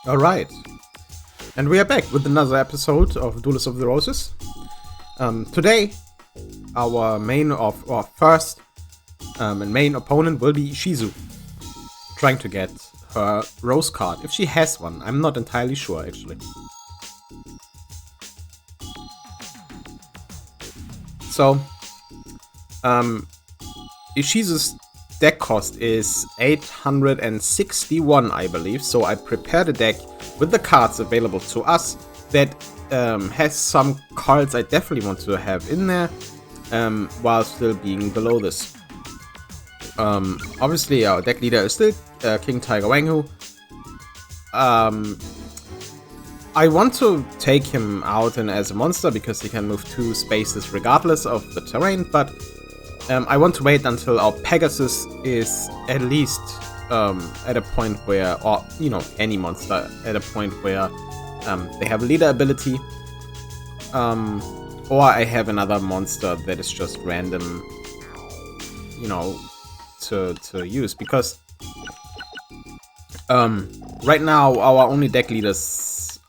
Alright, and we are back with another episode of Duelist of the Roses. Today, our first and main opponent will be Ishizu, trying to get her rose card, if she has one. I'm not entirely sure, actually. So, Ishizu's deck cost is 861, I believe, so I prepared a deck with the cards available to us that has some cards I definitely want to have in there, while still being below this. Obviously our deck leader is still King Tiger Wanghu. I want to take him out and as a monster because he can move 2 spaces regardless of the terrain, but I want to wait until our Pegasus is at least at a point where, or you know, any monster at a point where they have a leader ability, or I have another monster that is just random, you know, to use, because right now our only deck leaders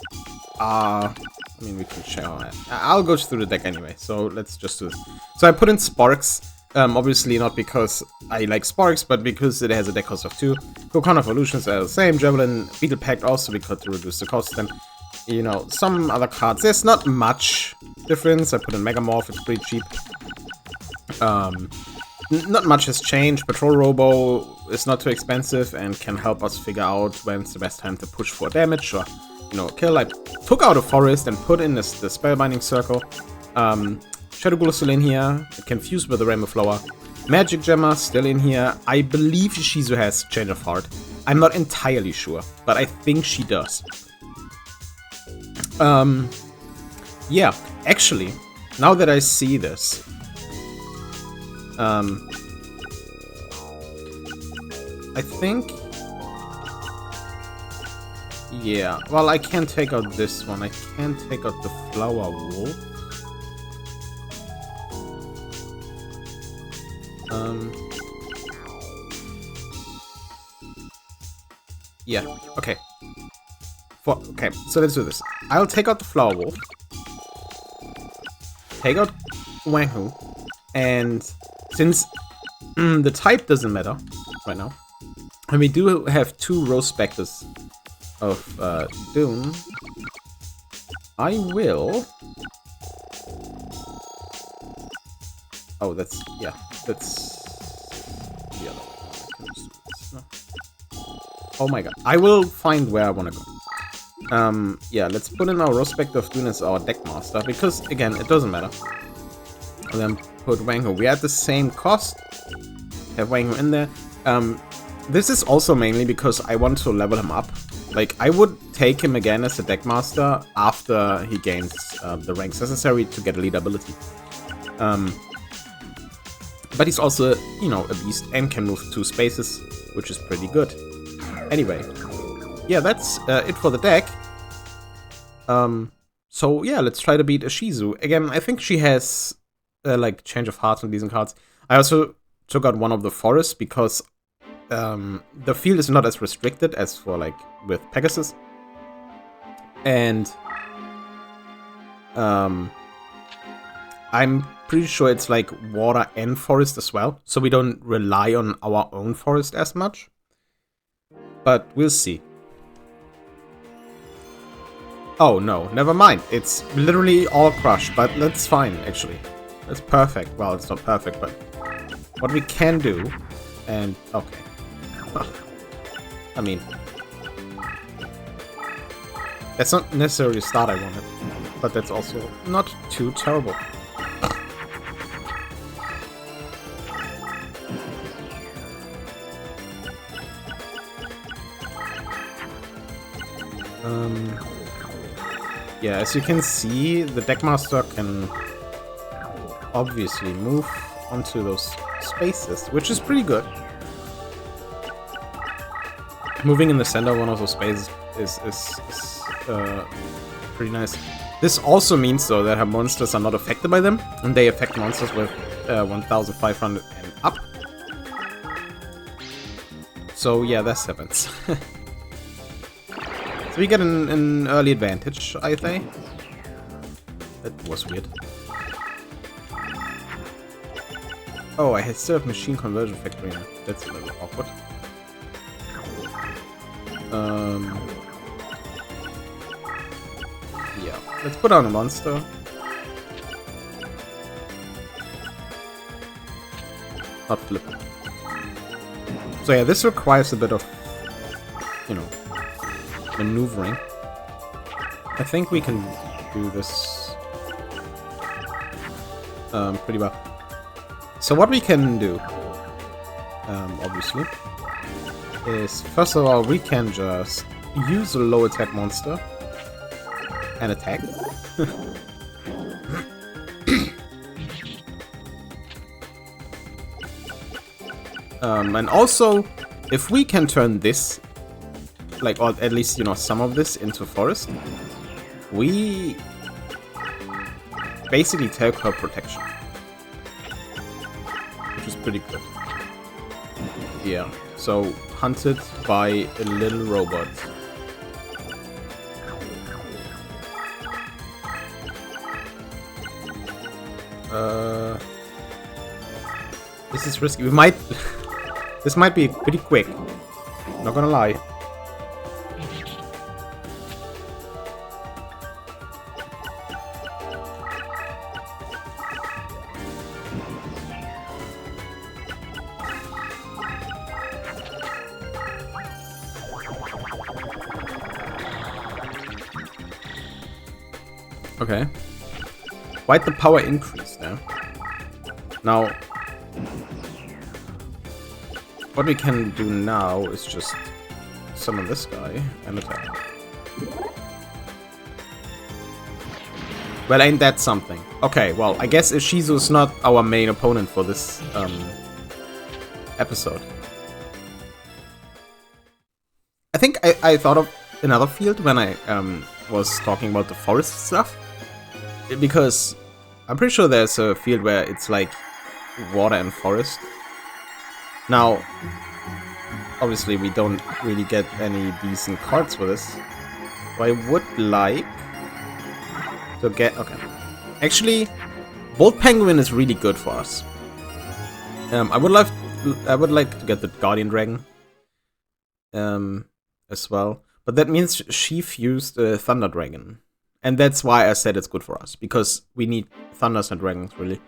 are, I mean, we can share. I'll go through the deck anyway, so let's just do this. So I put in Sparks. Obviously not because I like Sparks, but because it has a deck cost of 2. Kokon Evolutions are the same. Javelin, Beetle Pact also because to reduce the cost. And, you know, some other cards. There's not much difference. I put in Megamorph, it's pretty cheap. Not much has changed. Patrol Robo is not too expensive and can help us figure out when's the best time to push for damage or, you know, kill. I took out a Forest and put in the Spellbinding Circle. Shadow Ghoul is still in here. It can fuse with the Rainbow Flower. Magic Gemma still in here. I believe Ishizu has Change of Heart. I'm not entirely sure, but I think she does. Yeah, actually, now that I see this, I think, yeah, well, I can't take out this one. I can't take out the Flower Wolf. Yeah, okay. Okay, so let's do this. I'll take out the Flower Wolf, take out Wanghu, and since the type doesn't matter right now, and we do have 2 Rose Spectres of Doom, I will... Oh, that's... yeah, that's... the other way. No. Oh my god. I will find where I want to go. Yeah, let's put in our Rose Spectre of Doom as our deck master, because, again, it doesn't matter. And then put Wanghu. We are at the same cost. Have Wanghu in there. This is also mainly because I want to level him up. Like, I would take him again as a deck master after he gains the ranks necessary to get a lead ability. But he's also, you know, a beast and can move 2 spaces, which is pretty good. Anyway, yeah, that's it for the deck. So yeah, let's try to beat Ishizu. Again, I think she has like Change of Heart and decent cards. I also took out one of the forests because the field is not as restricted as for like with Pegasus. And I'm pretty sure it's like water and forest as well, so we don't rely on our own forest as much. But we'll see. Oh no, never mind. It's literally all crush, but that's fine actually. That's perfect. Well, it's not perfect, but what we can do, and okay. I mean, that's not necessarily the start I wanted, but that's also not too terrible. Yeah, as you can see, the Deckmaster can obviously move onto those spaces, which is pretty good. Moving in the center of one of those spaces is pretty nice. This also means, though, that her monsters are not affected by them, and they affect monsters with 1,500 and up. So yeah, that happens. So we get an early advantage, I think. That was weird. Oh, I still have machine conversion factory. That's a little awkward. Yeah, let's put on a monster. Not flipping. So yeah, this requires a bit of, you know, maneuvering. I think we can do this pretty well. So what we can do, obviously, is first of all we can just use a low attack monster and attack. And also, if we can turn this, like, or at least, you know, some of this into forest, we basically take her protection. Which is pretty good. Yeah, so hunted by a little robot. This is risky. We might... This might be pretty quick. Not gonna lie. Okay. Quite the power increase there. Now, what we can do now is just summon this guy and attack. Well, ain't that something? Okay, well, I guess Ishizu is not our main opponent for this episode. I think I thought of another field when I was talking about the forest stuff. Because I'm pretty sure there's a field where it's like water and forest. Now, obviously we don't really get any decent cards for this. But I would like to get... Okay. Actually, Bolt Penguin is really good for us. I would like to get the Guardian Dragon as well. But that means she fused Thunder Dragon. And that's why I said it's good for us. Because we need Thunders and Dragons, really.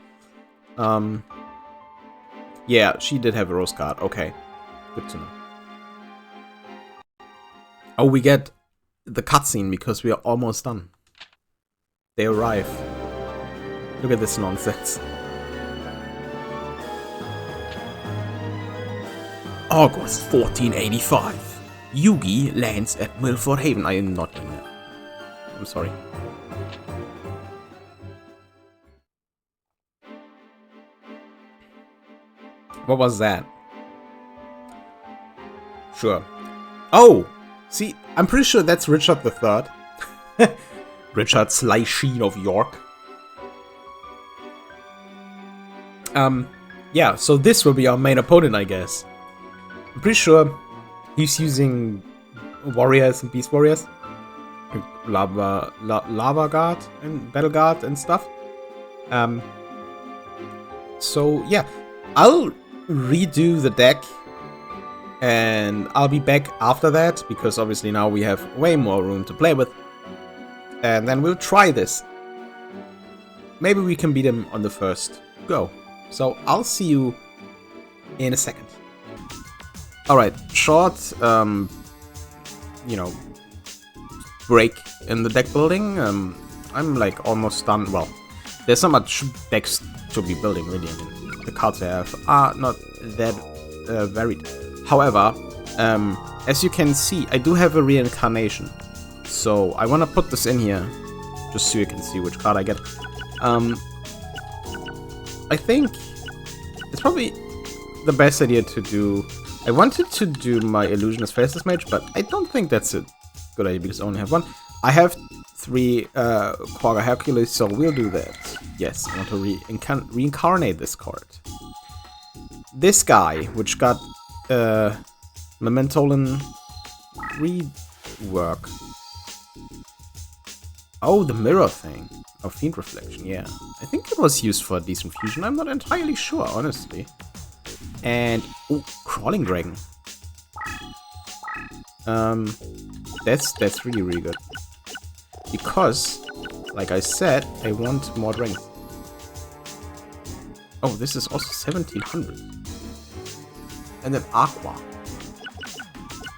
Yeah, she did have a rose card. Okay. Good to know. Oh, we get the cutscene because we are almost done. They arrive. Look at this nonsense. August 1485. Yugi lands at Milford Haven. I am not in there. I'm sorry. What was that? Sure. Oh! See, I'm pretty sure that's Richard III. Richard Sly Sheen of York. Yeah, so this will be our main opponent, I guess. I'm pretty sure he's using warriors and beast warriors. Lava Guard and Battle Guard and stuff. So yeah, I'll redo the deck and I'll be back after that because obviously now we have way more room to play with. And then we'll try this. Maybe we can beat him on the first go. So I'll see you in a second. Alright, short, you know, break in the deck building. I'm like almost done. Well, there's not much decks to be building really. I mean, the cards I have are not that varied. However, as you can see, I do have a reincarnation. So I want to put this in here just so you can see which card I get. I think it's probably the best idea to do... I wanted to do my Illusionist Faceless Mage, but I don't think that's a good idea because I only have one. I have 3 Quagga Hercules, so we'll do that. Yes, I want to reincarnate this card. This guy, which got Mementolan work? Oh, the mirror thing. Oh, Fiend Reflection, yeah. I think it was used for Decent Fusion. I'm not entirely sure, honestly. And, oh, Crawling Dragon. That's really, really good. Because, like I said, I want more dragons. Oh, this is also 1700. And then Aqua.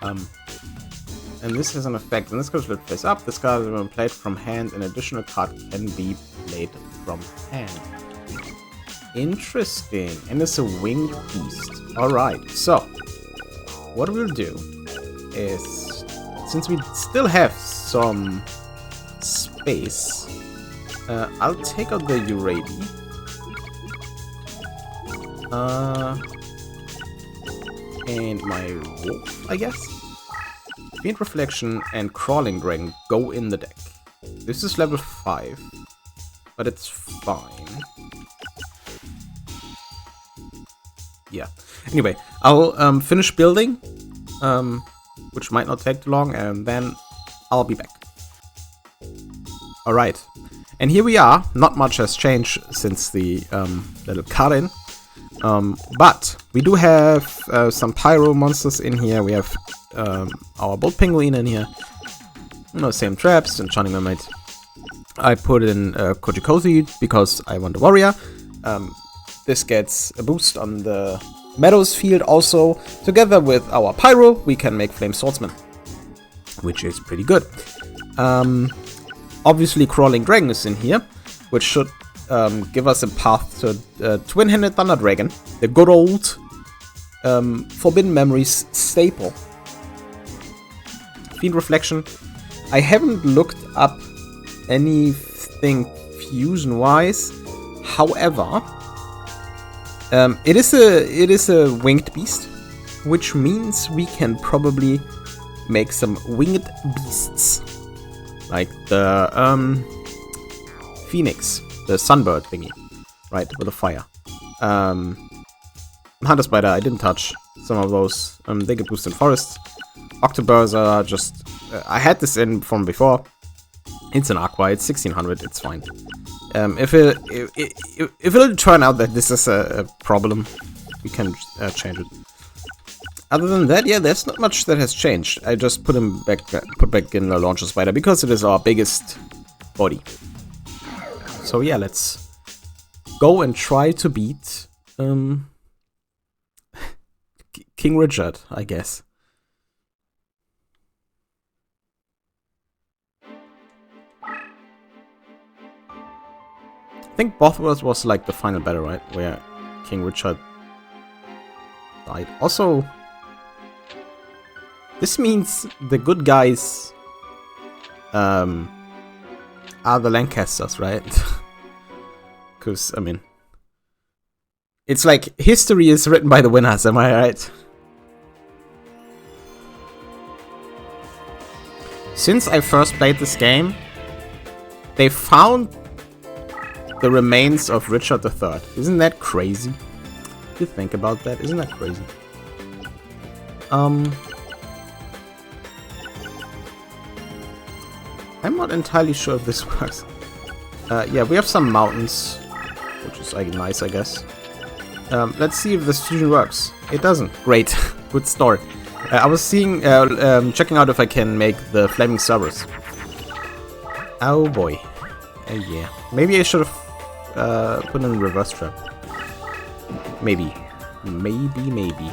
And this has an effect. When this goes face up, this card is when played from hand. An additional card can be played from hand. Interesting. And it's a winged beast. Alright, so what we'll do is, since we still have some space, I'll take out the Urabi. And my wolf, I guess. Fiend Reflection and Crawling Dragon go in the deck. This is level 5, but it's fine. Yeah. Anyway, I'll finish building, which might not take too long, and then I'll be back. Alright. And here we are. Not much has changed since the little cut-in. But we do have some pyro monsters in here. We have our bolt penguin in here. You know, same traps, enchanting mermaid. I put in Kojikozi because I want a warrior. This gets a boost on the Meadows field also. Together with our pyro, we can make flame swordsman, which is pretty good. Obviously, Crawling Dragon is in here, which should give us a path to Twin-Handed Thunder Dragon, the good old Forbidden Memories staple. Fiend Reflection. I haven't looked up anything fusion-wise. However, it is a winged beast, which means we can probably make some winged beasts, like the Phoenix. The sunbird thingy, right, with the fire. Hunter Spider, I didn't touch some of those. They get boosted in forests. Octobirds are just... I had this in from before. It's an Aqua, it's 1600, it's fine. If it'll turn out that this is a problem, we can change it. Other than that, yeah, there's not much that has changed. I just put back in the Launcher Spider because it is our biggest body. So yeah, let's go and try to beat King Richard, I guess. I think Bothworth was like the final battle, right? Where King Richard died. Also, this means the good guys are the Lancasters, right? Because, I mean, it's like history is written by the winners, am I right? Since I first played this game, they found the remains of Richard III. Isn't that crazy? If you think about that, isn't that crazy? I'm not entirely sure if this works. Yeah, we have some mountains, which is nice, I guess. Let's see if this fusion works. It doesn't. Great. Good start. I was checking out if I can make the flaming servers. Oh boy. Yeah. Maybe I should have put in a reverse trap. Maybe. Maybe.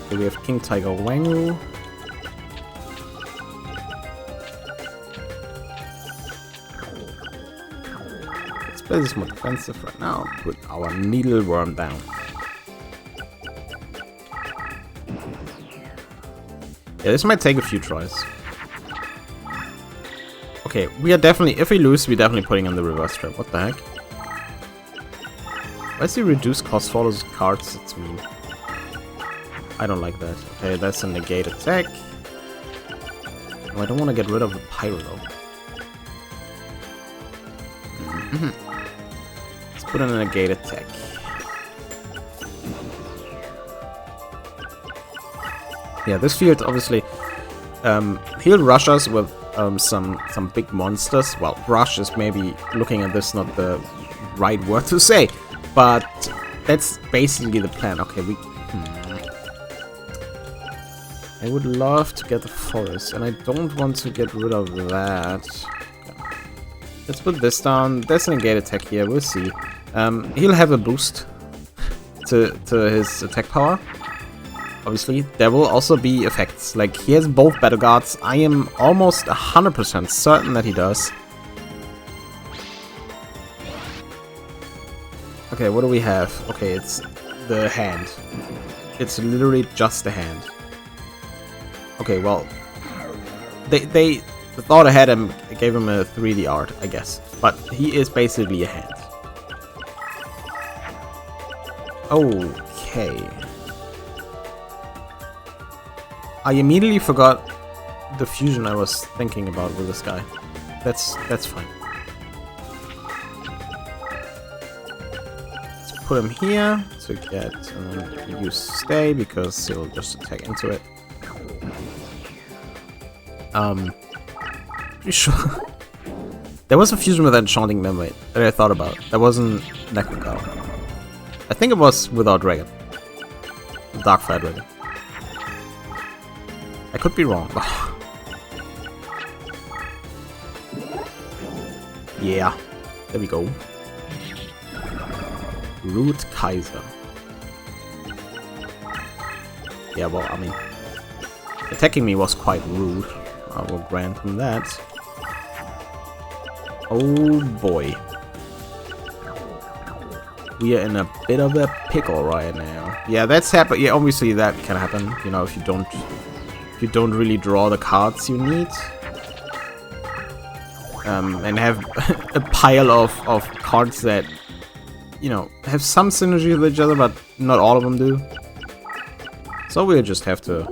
Okay, we have King Tiger Wangu. This is more defensive right now. Put our needleworm down. Yeah, this might take a few tries. Okay, we are definitely, if we lose, we're definitely putting in the reverse trap. What the heck? Why is he reduce cost follows cards? It's mean. I don't like that. Okay, that's a negate attack. Oh, I don't want to get rid of the pyro though. Put in a negate attack. Yeah, this field obviously he'll rush us with some big monsters. Well, rush is maybe, looking at this, not the right word to say, but that's basically the plan. Okay, I would love to get the forest, and I don't want to get rid of that. Let's put this down. There's a negate attack here. We'll see. He'll have a boost to his attack power. Obviously, there will also be effects. Like, he has both battle guards. I am almost 100% certain that he does. Okay, what do we have? Okay, it's the hand. It's literally just the hand. Okay, well, they thought ahead and gave him a 3D art, I guess. But he is basically a hand. Okay. I immediately forgot the fusion I was thinking about with this guy. That's fine. Let's put him here to get, and then use stay because he'll just attack into it. Pretty sure there was a fusion with Enchanting Memory that I thought about. That wasn't Necrogal. I think it was without Dragon. Darkfire Dragon. I could be wrong. Yeah, there we go. Root Kaiser. Yeah, well, I mean, attacking me was quite rude. I will grant him that. Oh boy. We are in a bit of a pickle right now. Yeah, that's happen. Yeah, obviously that can happen. You know, if you don't really draw the cards you need. And have a pile of cards that, you know, have some synergy with each other, but not all of them do. So we'll just have to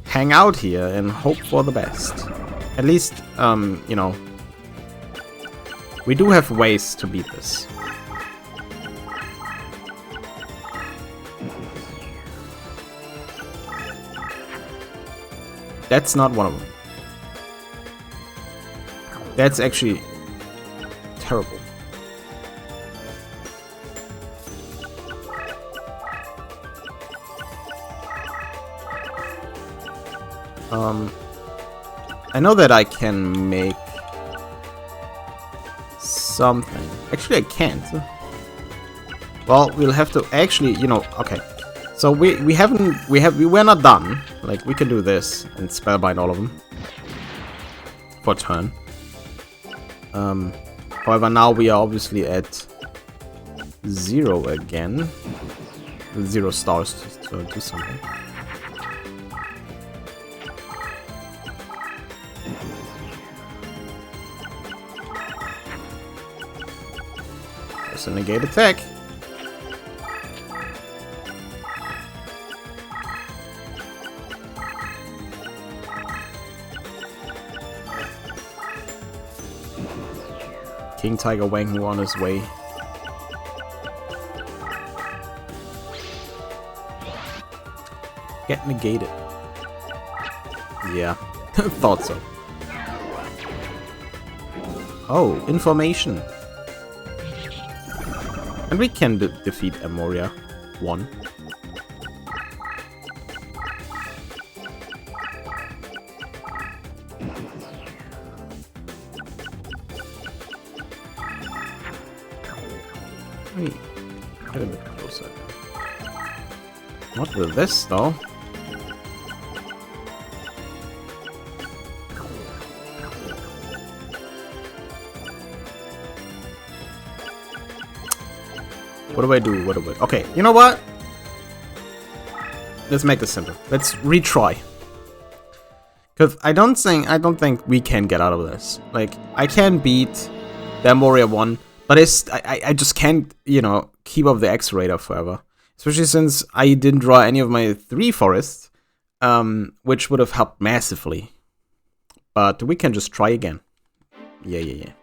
hang out here and hope for the best. At least, you know, we do have ways to beat this. That's not one of them. That's actually terrible. I know that I can make something. Actually, I can't. Well, we'll have to actually, you know, okay. So we're not done. Like, we can do this and spellbind all of them for a turn. However, now we are obviously at 0 again. 0 stars to do something. There's a negate attack. King Tiger Wang on his way. Get negated. Yeah, thought so. Oh, information. And we can defeat Amoria 1. Wait, get a bit closer. Not with this though. What do I do? What do I... Okay, you know what? Let's make this simple. Let's retry. Because I don't think we can get out of this. Like, I can beat the Amoria 1, but I just can't, you know, keep up the X-Raider forever. Especially since I didn't draw any of my 3 forests, which would have helped massively. But we can just try again. Yeah.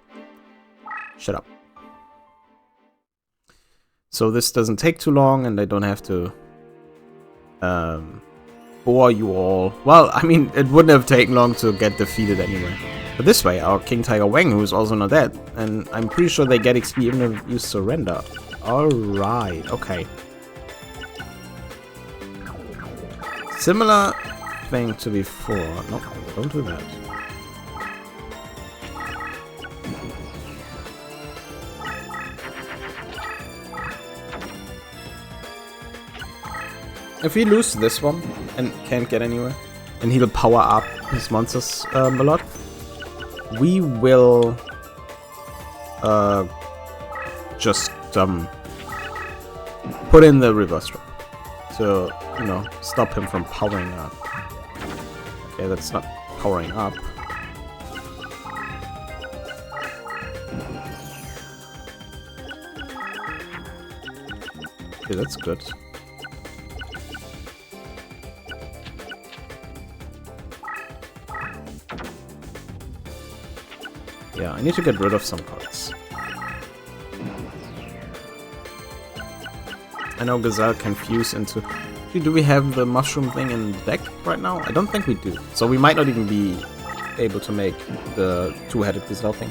Shut up. So this doesn't take too long, and I don't have to bore you all. Well, I mean, it wouldn't have taken long to get defeated anyway. But this way, our King Tiger Wang, who's also not dead, and I'm pretty sure they get XP even if you surrender. Alright, okay. Similar thing to before. Nope, don't do that. If we lose this one and can't get anywhere, and he'll power up his monsters a lot, we will just put in the reverse trap to, you know, stop him from powering up. Okay, that's not powering up. Okay, that's good. Yeah, I need to get rid of some cards. I know Gazelle can fuse into... Do we have the mushroom thing in the deck right now? I don't think we do. So we might not even be able to make the two-headed Gazelle thing.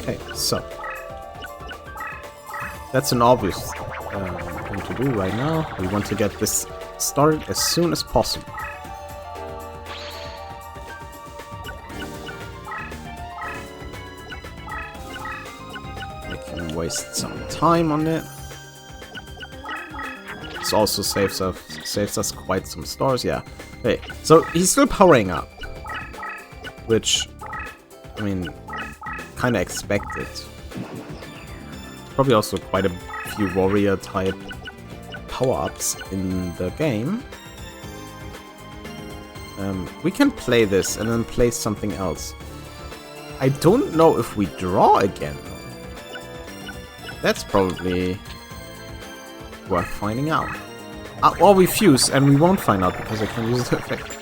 Okay, so... that's an obvious thing to do right now. We want to get this started as soon as possible. Make him waste some time on it. This also saves us quite some stars. Yeah. Hey, so he's still powering up, which, I mean, kind of expected. Probably also quite a few warrior type power-ups in the game. We can play this and then play something else. I don't know if we draw again. That's probably worth finding out. Or we fuse and we won't find out because I can use the effect.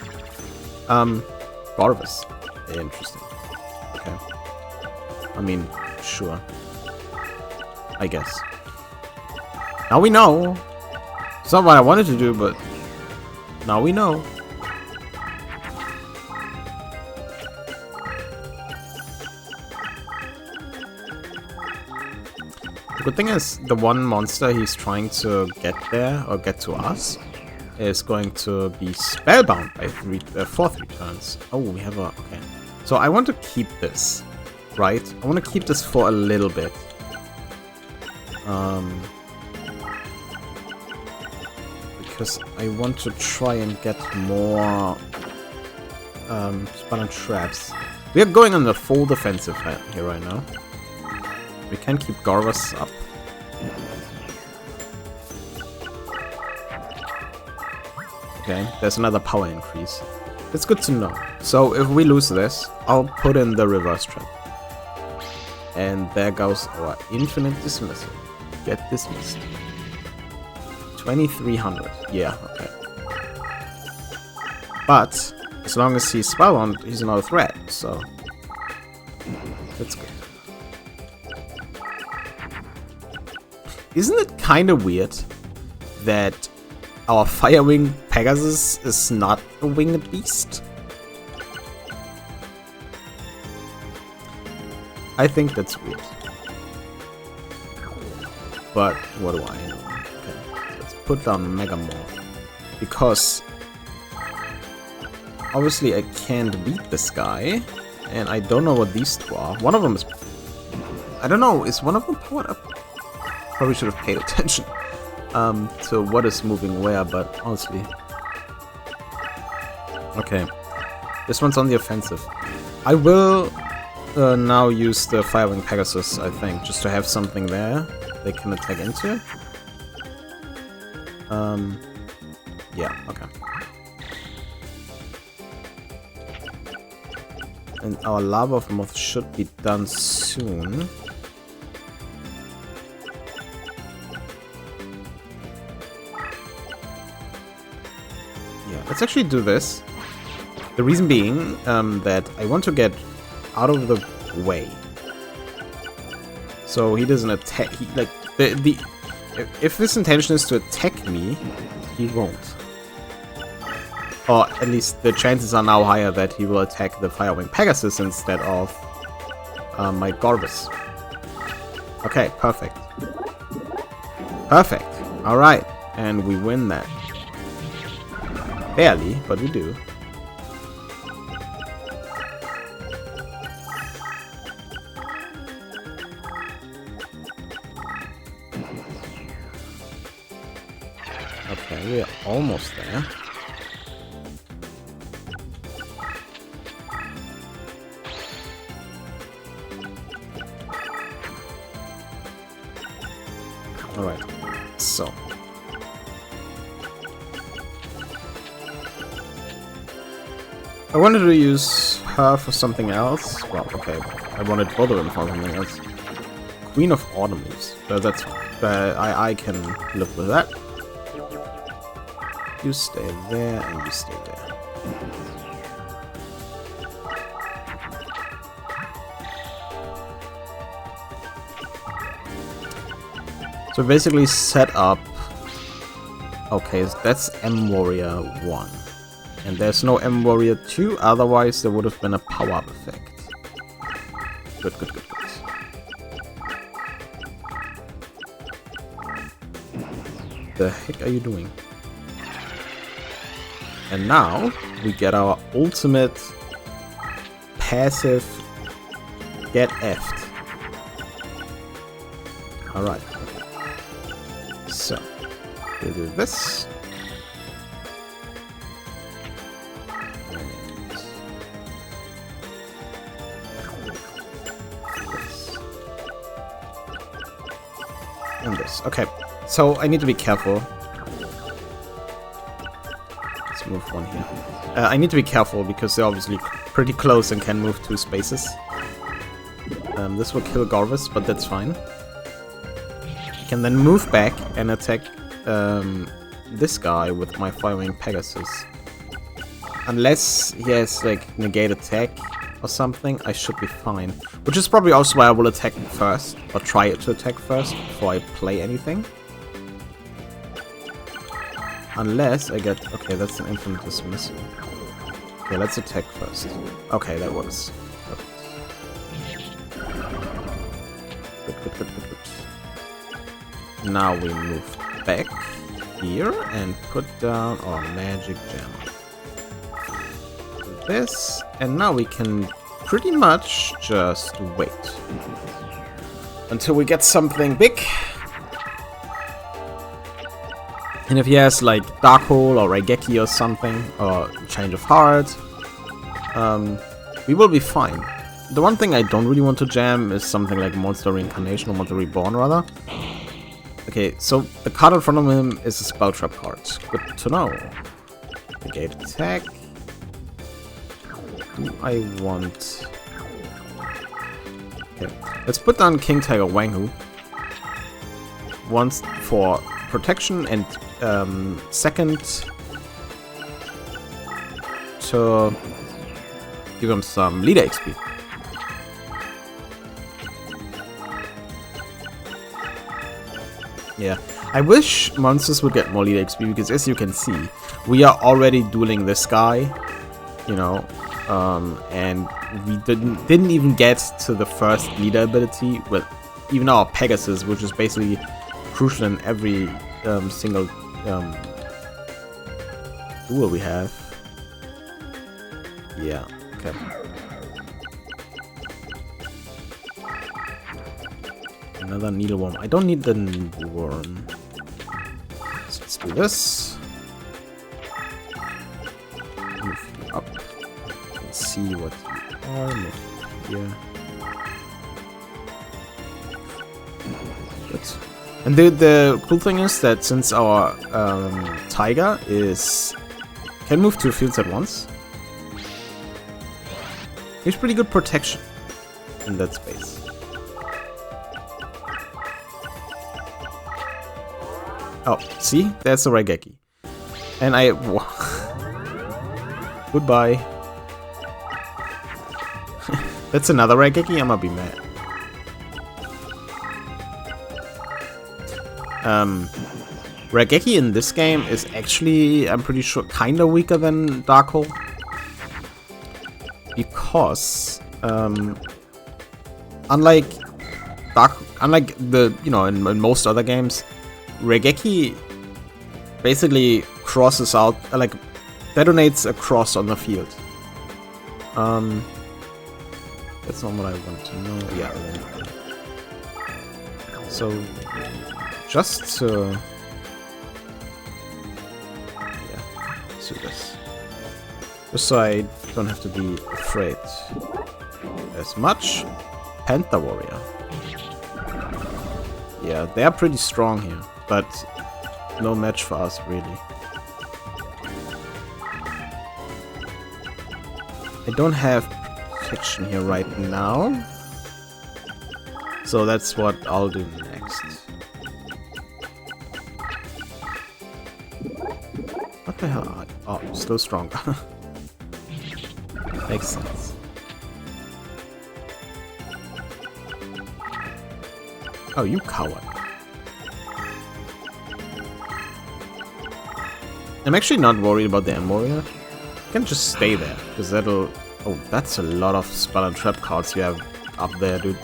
Barvis. Interesting. Okay. I mean, sure. I guess. Now we know. It's not what I wanted to do, but now we know. The good thing is, the one monster he's trying to get there, or get to us, is going to be spellbound by 4th returns. Oh, we have a... okay. So I want to keep this, right? I want to keep this for a little bit. Because I want to try and get more spell and traps. We are going on the full defensive here right now. We can keep Garvas up. Okay, there's another power increase. It's good to know. So if we lose this, I'll put in the reverse trap. And there goes our infinite dismissal. Get dismissed. 2300. Yeah, okay. But as long as he's spellbound, he's not a threat, so that's good. Isn't it kind of weird that our Firewing Pegasus is not a winged beast? I think that's weird. But what do I know? Okay, let's put down Mega Morph. Because obviously I can't beat this guy. And I don't know what these two are. One of them is... I don't know, is one of them powered up? Probably should have paid attention to what is moving where, but honestly. Okay. This one's on the offensive. I will now use the Firewing Pegasus, I think, just to have something there they can attack into. Yeah, okay. And our Lava of Moth should be done soon. Yeah, let's actually do this. The reason being that I want to get out of the way. So he doesn't attack. He, like if his intention is to attack me, he won't. Or at least the chances are now higher that he will attack the Firewing Pegasus instead of my Gorbis. Okay, perfect. Perfect. Alright, and we win that. Barely, but we do. Okay, we're almost there. Alright, so. I wanted to use her for something else. Well, okay, I wanted both of them for something else. Queen of Autumn Leaves. That's fine. I can live with that. You stay there, and you stay there. So basically set up... Okay, that's M Warrior 1. And there's no M Warrior 2, otherwise there would have been a power-up effect. Good, good, good, good. The heck are you doing? And now we get our ultimate passive get effed. Alright. So, we'll do this. And this. Okay, so I need to be careful. Let's move one here. I need to be careful because they're obviously pretty close and can move 2 spaces. This will kill Gorvis, but that's fine. I can then move back and attack this guy with my Firewing Pegasus. Unless he has like negate attack or something, I should be fine. Which is probably also why I will attack first, or try to attack first before I play anything. Unless I get... Okay, that's an infinite dismissal. Okay, let's attack first. Okay, that works. Good, good, good, good, good. Now we move back here and put down our magic gem. This, and now we can pretty much just wait until we get something big. And if he has like Dark Hole or Raigeki or something, or Change of Heart, we will be fine. The one thing I don't really want to jam is something like Monster Reincarnation or Monster Reborn rather. Okay, so the card in front of him is a Spell Trap card. Good to know. Negate attack. Do I want... Okay, let's put down King Tiger Wanghu. Once for protection and second to give him some leader XP. Yeah, I wish monsters would get more leader XP because as you can see, we are already dueling this guy, you know, and we didn't even get to the first leader ability with even our Pegasus, which is basically crucial in every single duel we have. Yeah, okay. Another needleworm. I don't need the needleworm. So let's do this. Move you up. And see what you are. Move you here. Good. And the cool thing is that since our Tiger can move 2 fields at once, he's pretty good protection in that space. Oh, see? That's a Raigeki. And I... Goodbye. That's another Raigeki? I'm gonna be mad. Raigeki in this game is actually, I'm pretty sure, kinda weaker than Dark Hole. Because, unlike the, in most other games, Raigeki basically crosses out, detonates a cross on the field. That's not what I want to know. Yeah. So, just to... Yeah, let's do this. Just so I don't have to be afraid as much. Panther Warrior. Yeah, they are pretty strong here, but no match for us, really. I don't have protection here right now, so that's what I'll do next. What the hell are you? Oh, still stronger. Makes sense. Oh, you coward. I'm actually not worried about the M Warrior. I can just stay there, because that'll... Oh, that's a lot of spell and trap cards you have up there, dude.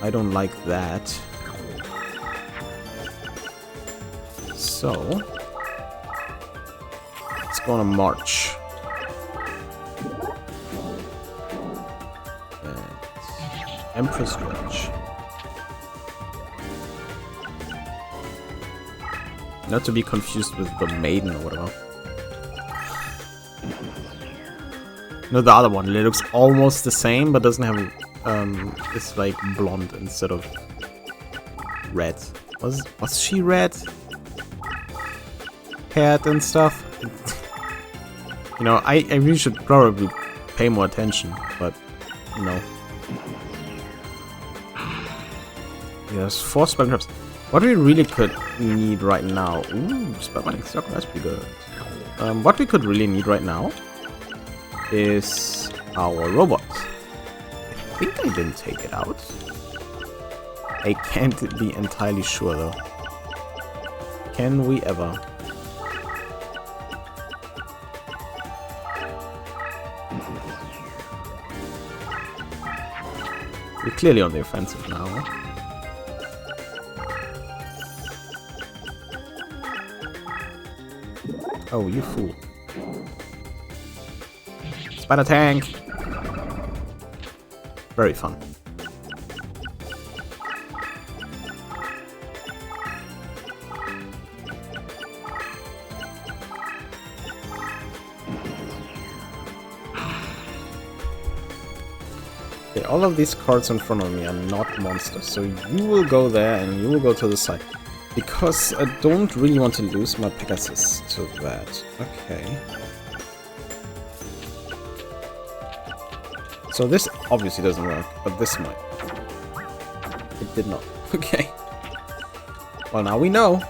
I don't like that. So... let's go on a march. And Empress Dredge. Not to be confused with the Maiden or whatever. No, the other one. It looks almost the same, but doesn't have... it's like blonde instead of red. Was she red? Haired and stuff? I really should probably pay more attention, but, Yes, 4 spell traps. What we really could need right now... Ooh, Spellbinding Circle, that's pretty good. What we could really need right now is our robot. I think I didn't take it out. I can't be entirely sure, though. Can we ever? We're clearly on the offensive now. Oh, you fool. Spider tank! Very fun. Okay, all of these cards in front of me are not monsters, so you will go there and you will go to the side. Because I don't really want to lose my Pegasus to that. Okay. So this obviously doesn't work, but this might. It did not. Okay. Well, now we know.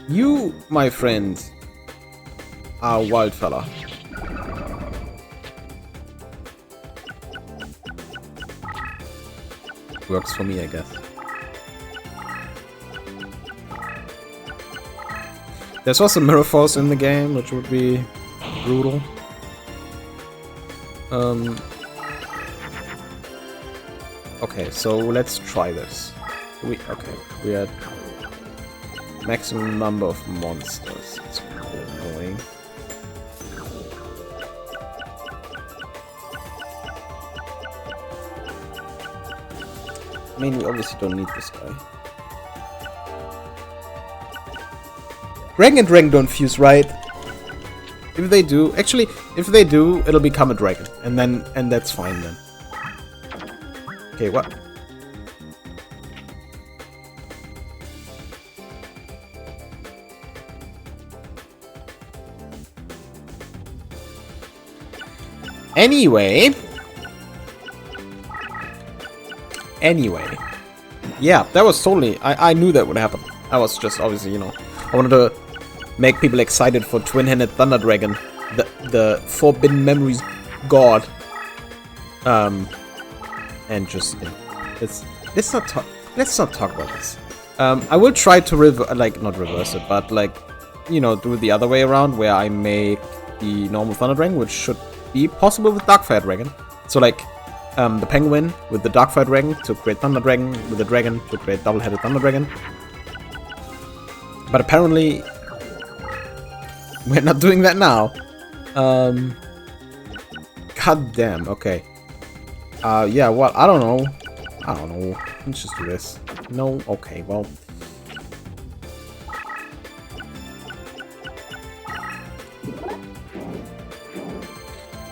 You, my friend, are a wild fella. Works for me, I guess. There's also Mirror Force in the game, which would be brutal. Okay, so let's try this. Okay, we had maximum number of monsters. It's really annoying. I mean, we obviously don't need this guy. Dragon and dragon don't fuse, right? If they do, actually, if they do, it'll become a dragon, and that's fine then. Okay, what? Anyway, yeah, that was totally... I knew that would happen. I was just obviously, I wanted to make people excited for Twin-Handed Thunder Dragon, the Forbidden Memories god. And just let's not talk about this. I will try to not reverse it, but like, you know, do it the other way around, where I make the normal Thunder Dragon, which should be possible with Darkfire Dragon. So like, the Penguin with the Darkfire Dragon to create Thunder Dragon, with the Dragon to create Double-Headed Thunder Dragon. But apparently, we're not doing that now. God damn. Okay. Yeah. Well, I don't know. Let's just do this. No. Okay. Well.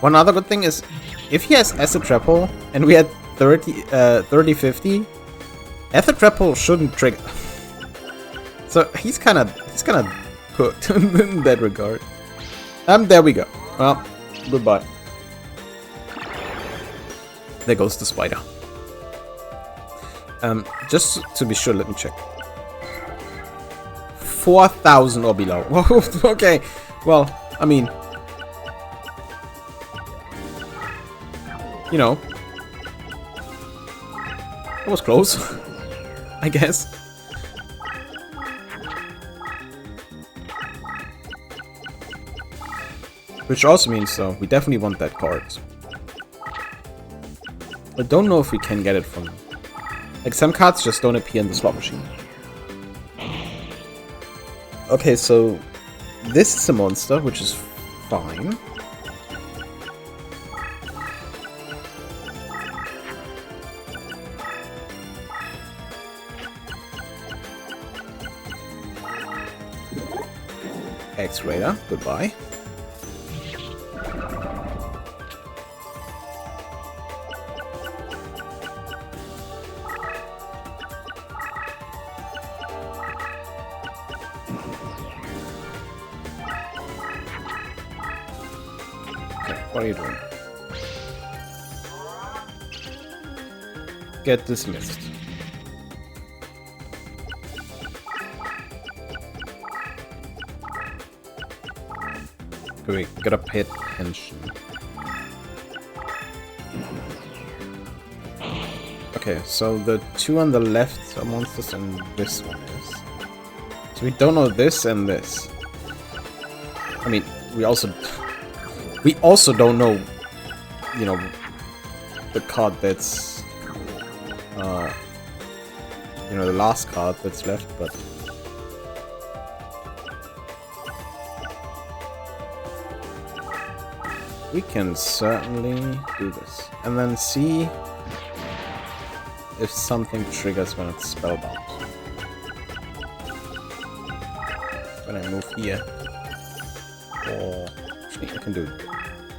One other good thing is, if he has Acid Trapple and we had 30-50, Acid Trapple shouldn't trigger. So he's kind of cooked in that regard. There we go. Well, goodbye. There goes the spider. Just to be sure, let me check. 4,000 or below. Okay. Well, I mean, you know, it was close, I guess. Which also means, though, we definitely want that card. I don't know if we can get it from... Like, some cards just don't appear in the slot machine. Okay, so this is a monster, which is fine. X-Raider, goodbye. What are you doing? Get dismissed. We gotta pay attention. Okay, so the two on the left are monsters and this one is. So we don't know this and this. I mean, we also don't know, you know, the card that's, you know, the last card that's left, but... We can certainly do this. And then see if something triggers when it's spellbound. When I move here. Or... Actually, I can do it.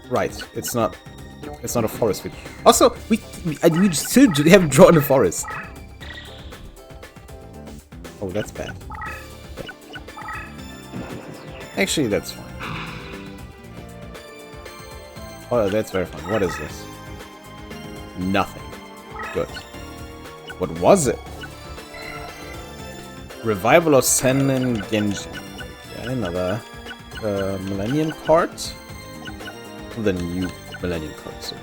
Right, it's not a forest feature. Also, we still haven't drawn a forest. Oh, that's bad. Okay. Actually, that's fine. Oh, that's very fun. What is this? Nothing. Good. What was it? Revival of Sennen Genjin. Okay, another Millennium card. The new Millennium card. So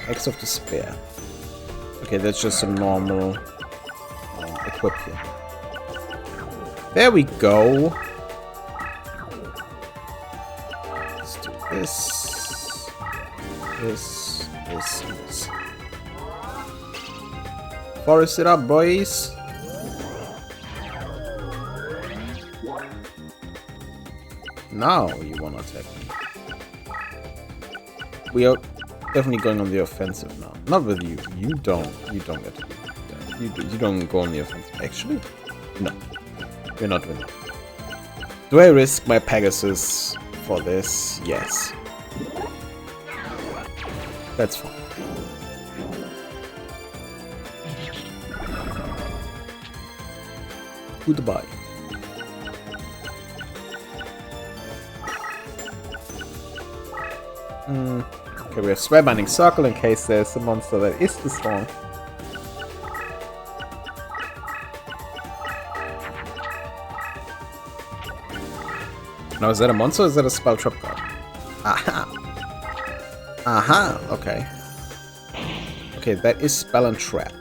X of Despair. Okay, that's just a normal equip here. There we go. Let's do this. This. Forest it up, boys. Now you wanna attack me. We are definitely going on the offensive now. Not with you. You don't get to do that. You don't go on the offensive. Actually, no. You're not winning. Do I risk my Pegasus for this? Yes. That's fine. Goodbye. Okay, we have Spellbinding Circle in case there's a monster that is too strong. Now, is that a monster or is that a spell trap card? Aha! Aha! Okay. Okay, that is spell and trap.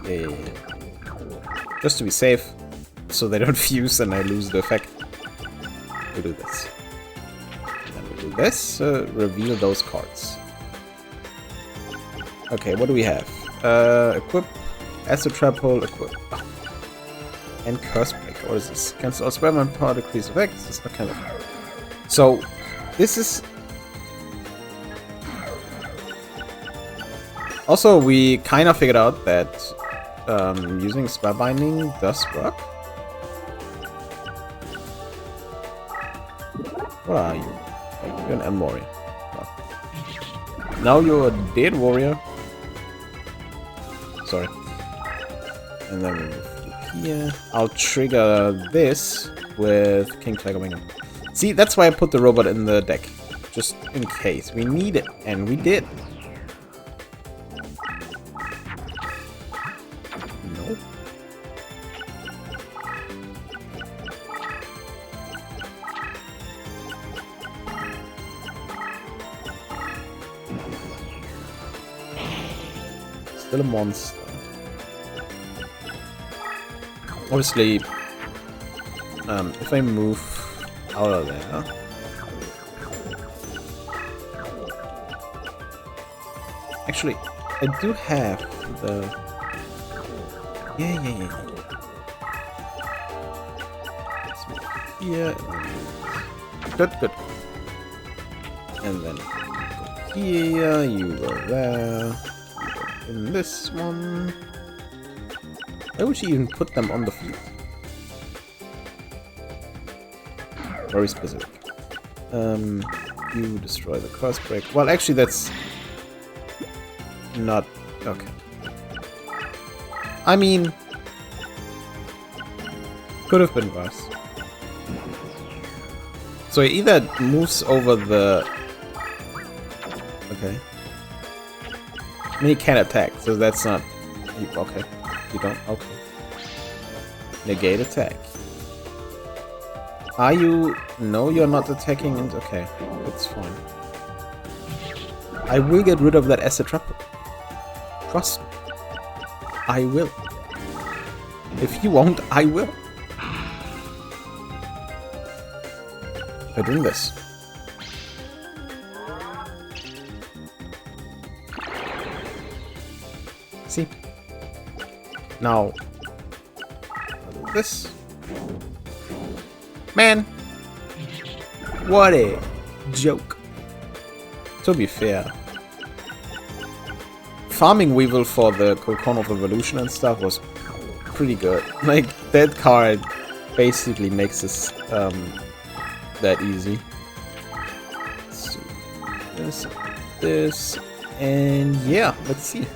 Yeah. Just to be safe, so they don't fuse and I lose the effect. We'll do this. And we'll do this, reveal those cards. Okay, what do we have? Equip, acid trap hole, equip. Oh. And curse breaker. What is this? Cancel all spell and power decrease effects. It's not kind of. So, this is. Also, we kind of figured out that using spell binding does work. What are you? You're an M warrior. Oh. Now you're a dead warrior. Sorry. And then we move here. I'll trigger this with King Tiger Wing. See, that's why I put the robot in the deck. Just in case. We need it. And we did. No. Still a monster. Obviously, if I move out of there, actually, I do have the yeah. Let's move here, good, and then go here. You go there. In this one. Why would you even put them on the field? Very specific. You destroy the curse break. Well, actually, that's not okay. I mean, could have been worse. So he either moves over the. Okay. I mean, he can't attack, so that's not. Okay. You don't? Okay. Negate attack. Are you... No, you're not attacking and... Okay, that's fine. I will get rid of that acid trap. Trust me. I will. If you won't, I will. By doing this. See? Now, this. Man, what a joke. To be fair, farming Weevil for the Cocoon of Evolution and stuff was pretty good. Like, that card basically makes this that easy. Let's do this, and yeah, let's see.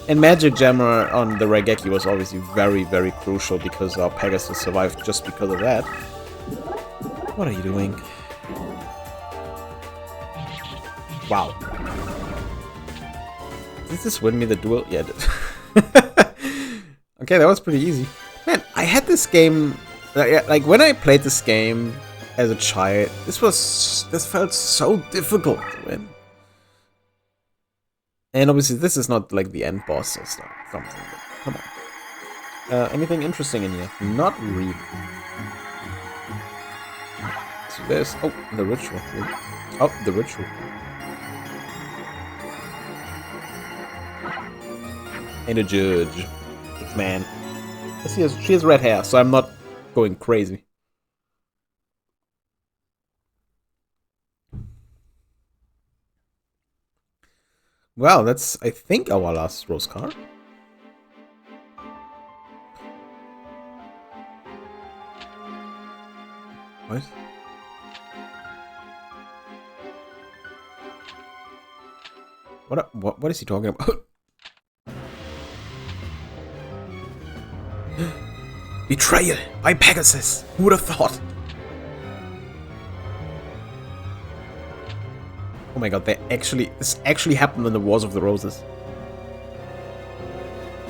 And Magic Jammer on the Raigeki was obviously very, very crucial because our Pegasus survived just because of that. What are you doing? Wow. Did this win me the duel? Yeah, it did. Okay, that was pretty easy. Man, I had this game... Like, when I played this game as a child, this felt so difficult to win. And obviously, this is not like the end boss or something. But come on. Anything interesting in here? Not really. So there's... Oh, the ritual. Oh, the ritual. And a judge. Man. She has red hair, so I'm not going crazy. Well, that's, I think, our last rose card. What? What is he talking about? Betrayal by Pegasus. Who would have thought? Oh my god, this actually happened in the Wars of the Roses.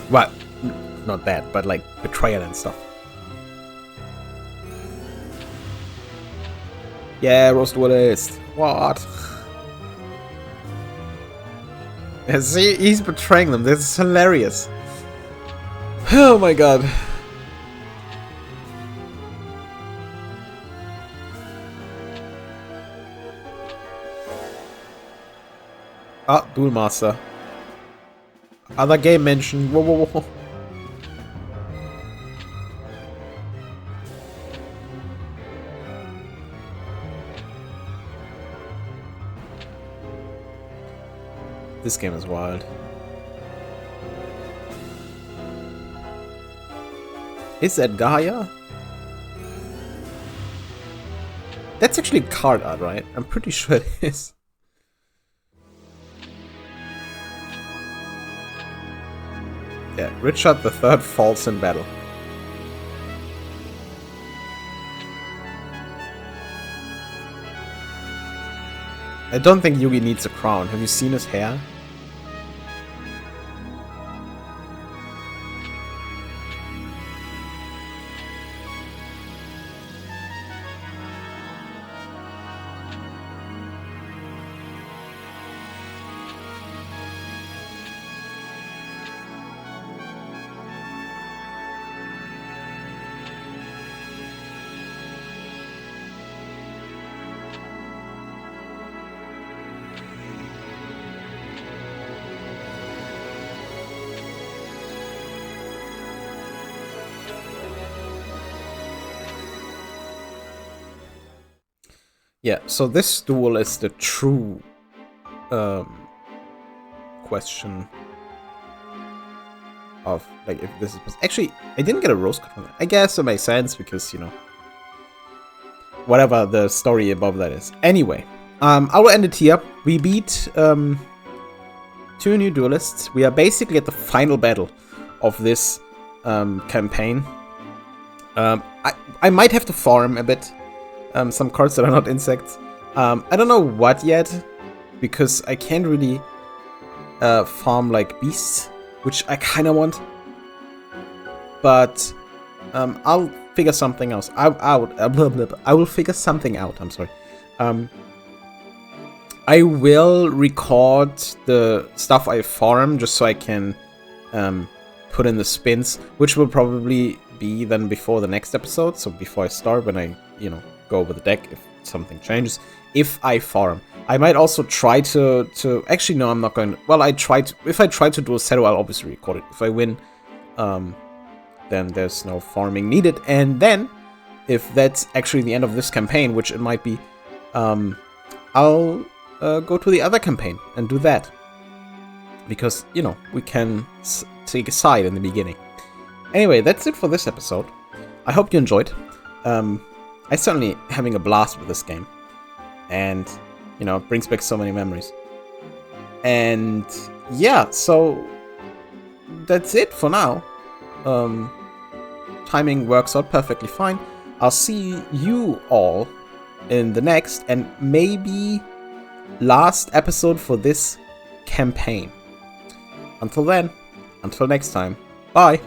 What? not that, but like betrayal and stuff. Yeah, roast Duelist. What? Yeah, see, he's betraying them. This is hilarious. Oh my god. Ah, Duel Master. Other game mentioned. Whoa, whoa, whoa. This game is wild. Is that Gaia? That's actually card art, right? I'm pretty sure it is. Yeah, Richard III falls in battle. I don't think Yugi needs a crown. Have you seen his hair? Yeah, so this duel is the true question of like if this is actually I didn't get a rose card from that. I guess it makes sense because, you know, whatever the story above that is. Anyway, I will end it here. We beat 2 new duelists. We are basically at the final battle of this campaign. I might have to farm a bit. Some cards that are not insects. I don't know what yet, because I can't really farm like beasts, which I kind of want. But I'll figure something else out. I will figure something out. I'm sorry. I will record the stuff I farm just so I can put in the spins, which will probably be then before the next episode. So before I start, when I, you know, go over the deck if something changes. If I farm, I might also try to actually no, I'm not going to. Well, if I try to do a Seto, I'll obviously record it. If I win, then there's no farming needed. And then if that's actually the end of this campaign, which it might be, I'll go to the other campaign and do that, because, you know, we can take a side in the beginning. Anyway, that's it for this episode. I hope you enjoyed. I'm certainly having a blast with this game, and, you know, it brings back so many memories. And yeah, so that's it for now. Timing works out perfectly fine. I'll see you all in the next and maybe last episode for this campaign. Until then, until next time, bye!